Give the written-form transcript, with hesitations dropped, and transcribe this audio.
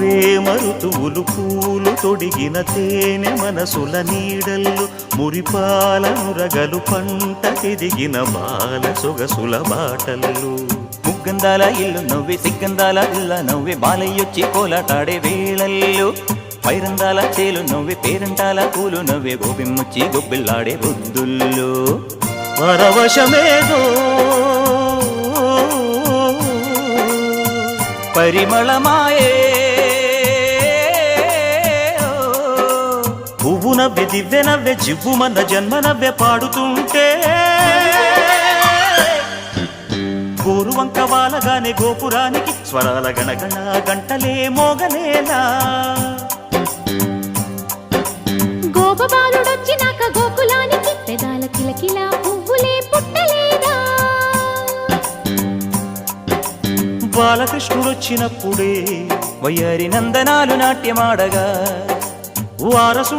ప్రేమ ఋతువులు పూలు తొడిగిన తేనె మనసుల నీడల్లు మురిపాల నురగలు పంట ఎదిగిన బాల సొగసుల బాటల్లు ముగ్గందాల ఇల్లు నవ్వి సిగ్గందాల ఇల్ల నవ్వి బాలయ్యొచ్చి కోలాటాడే వేళల్లో పైరందాల చేలు నవ్వి పేరంటాల పూలు నవ్వే గోపిమ్ముచ్చి గొబ్బిల్లాడే బుద్ధుల్లో పరవశమేదో పరిమళమాయే పువ్వు నవ్వె దివ్వె నవ్వె జివ్వుమన్న జన్మ నవ్వె పాడుతుంటే గోరువంక వాలగానే గోపురానికి స్వరాల గణగణ గంటలే మోగలేలా గోపబాలుడొచ్చినాక గోకులానికి పెదాల కిలకిలా పువ్వులే పుట్టలేదా బాలకృష్ణుడొచ్చినప్పుడే వయ్యారి నందనాలు నాట్యమాడగా వారసు